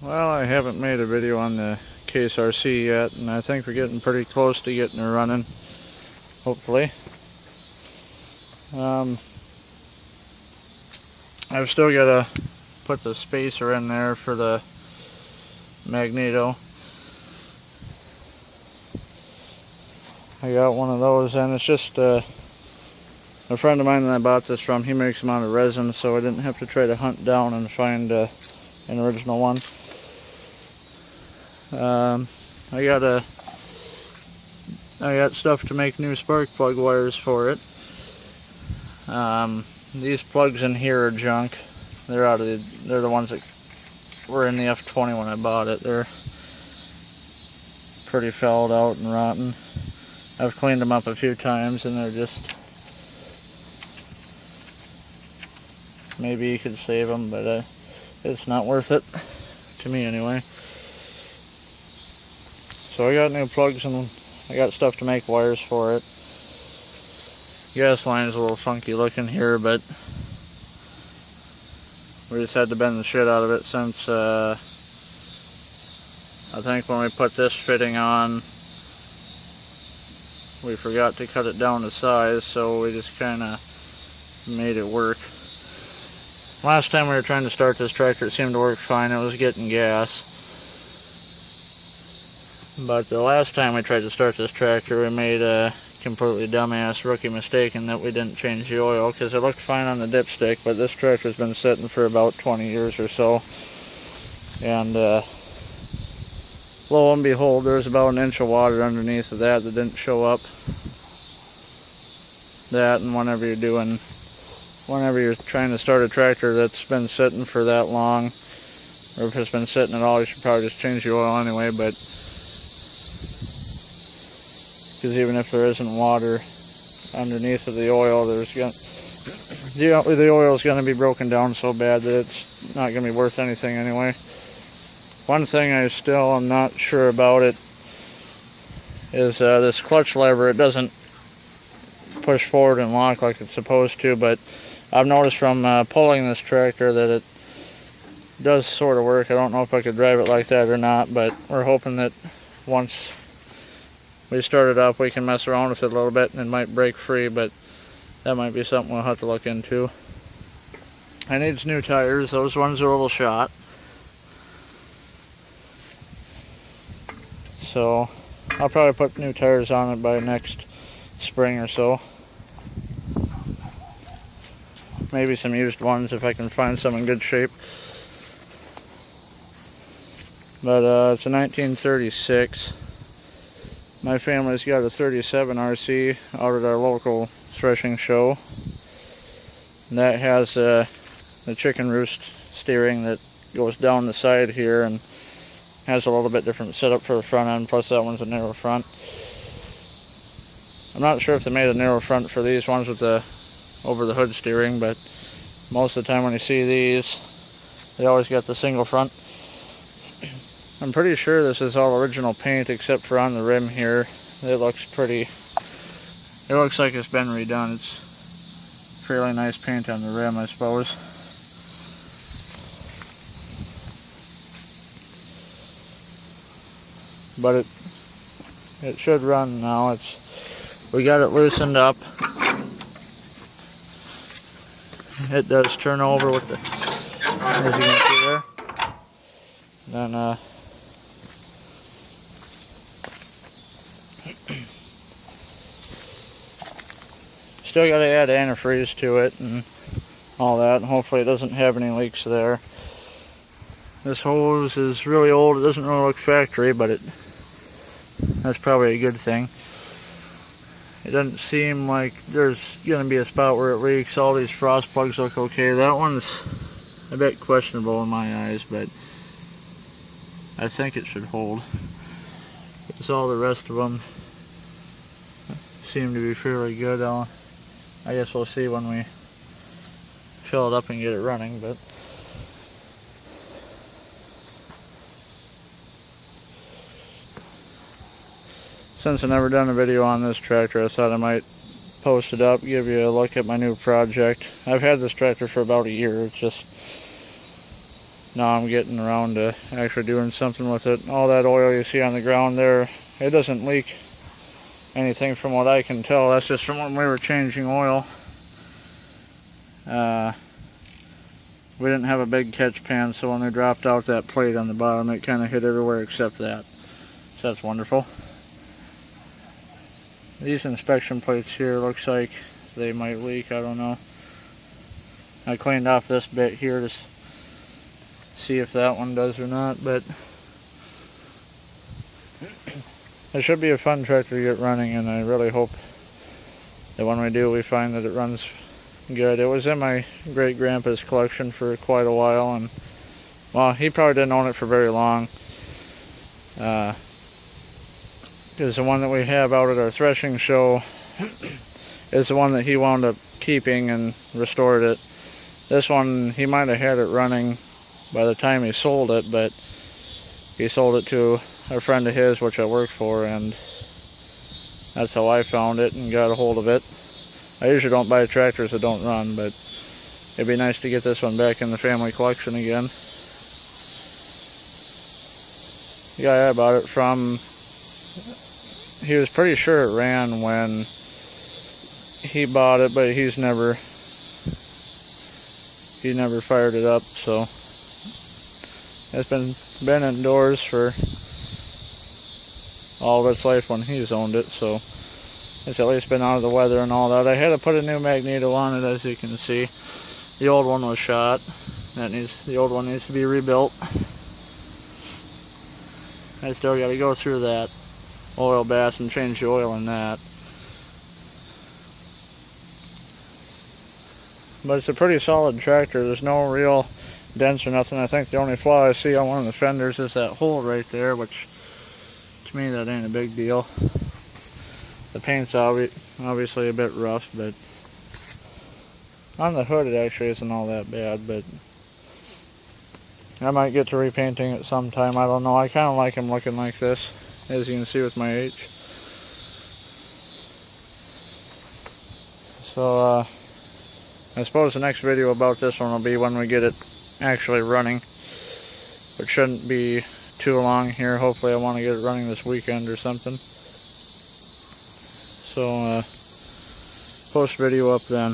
Well, I haven't made a video on the Case RC yet, and I think we're getting pretty close to getting her running, hopefully. I've still got to put the spacer in there for the magneto. I got one of those, and it's just a friend of mine that I bought this from. He makes them out of resin, so I didn't have to try to hunt down and find an original one. I got stuff to make new spark plug wires for it. These plugs in here are junk. They're the ones that were in the F20 when I bought it. They're pretty fouled out and rotten. I've cleaned them up a few times, and they're just, maybe you could save them, but it's not worth it to me anyway. So I got new plugs, and I got stuff to make wires for it. Gas line's a little funky looking here, but we just had to bend the shit out of it since I think when we put this fitting on, we forgot to cut it down to size, so we just kind of made it work. Last time we were trying to start this tractor, it seemed to work fine. It was getting gas. But the last time we tried to start this tractor, we made a completely dumbass rookie mistake in that we didn't change the oil, because it looked fine on the dipstick, but this tractor's been sitting for about 20 years or so. And lo and behold, there's about an inch of water underneath of that didn't show up. That, and whenever you're trying to start a tractor that's been sitting for that long, or if it's been sitting at all, you should probably just change the oil anyway. But because even if there isn't water underneath of the oil, the oil is going to be broken down so bad that it's not going to be worth anything anyway. One thing I still am not sure about it is this clutch lever. It doesn't push forward and lock like it's supposed to, but I've noticed from pulling this tractor that it does sort of work. I don't know if I could drive it like that or not, but we're hoping that once we start it up, we can mess around with it a little bit, and it might break free, but that might be something we'll have to look into. I need new tires. Those ones are a little shot. So I'll probably put new tires on it by next spring or so. Maybe some used ones if I can find some in good shape. But it's a 1936. My family's got a 37 RC out at our local threshing show. And that has the chicken roost steering that goes down the side here and has a little bit different setup for the front end, plus that one's a narrow front. I'm not sure if they made a narrow front for these ones with the over the hood steering, but most of the time when you see these, they always got the single front. I'm pretty sure this is all original paint except for on the rim here. It looks like it's been redone. It's fairly nice paint on the rim, I suppose. But it should run now. We got it loosened up. It does turn over with the, as you can see there. Then still got to add antifreeze to it and all that, and hopefully it doesn't have any leaks there. This hose is really old. It doesn't really look factory, but that's probably a good thing. It doesn't seem like there's going to be a spot where it leaks. All these frost plugs look okay. That one's a bit questionable in my eyes, but I think it should hold. Because all the rest of them seem to be fairly good. I guess we'll see when we fill it up and get it running, but since I've never done a video on this tractor, I thought I might post it up, give you a look at my new project. I've had this tractor for about a year. It's just now I'm getting around to actually doing something with it. All that oil you see on the ground there, it doesn't leak anything from what I can tell. That's just from when we were changing oil. We didn't have a big catch pan, so when they dropped out that plate on the bottom, it kind of hit everywhere except that. So that's wonderful. These inspection plates here looks like they might leak, I don't know. I cleaned off this bit here to see if that one does or not, but it should be a fun tractor to get running, and I really hope that when we do, we find that it runs good. It was in my great-grandpa's collection for quite a while, and well, he probably didn't own it for very long. Because the one that we have out at our threshing show is the one that he wound up keeping and restored it. This one, he might have had it running by the time he sold it, but he sold it to a friend of his, which I worked for, and that's how I found it and got a hold of it. I usually don't buy tractors that don't run, but it'd be nice to get this one back in the family collection again. The guy I bought it from, he was pretty sure it ran when he bought it, but he never fired it up, so it's been indoors for all of its life when he's owned it, so it's at least been out of the weather and all that. I had to put a new magneto on it, as you can see. The old one was shot. The old one needs to be rebuilt. I still got to go through that oil bath and change the oil in that. But it's a pretty solid tractor. There's no real dents or nothing. I think the only flaw I see on one of the fenders is that hole right there, which to me that ain't a big deal. The paint's obviously a bit rough, but on the hood it actually isn't all that bad, but I might get to repainting it sometime. I don't know. I kind of like him looking like this, as you can see with my H. So, I suppose the next video about this one will be when we get it actually running, which shouldn't be too long here. Hopefully I want to get it running this weekend or something. So, post video up then.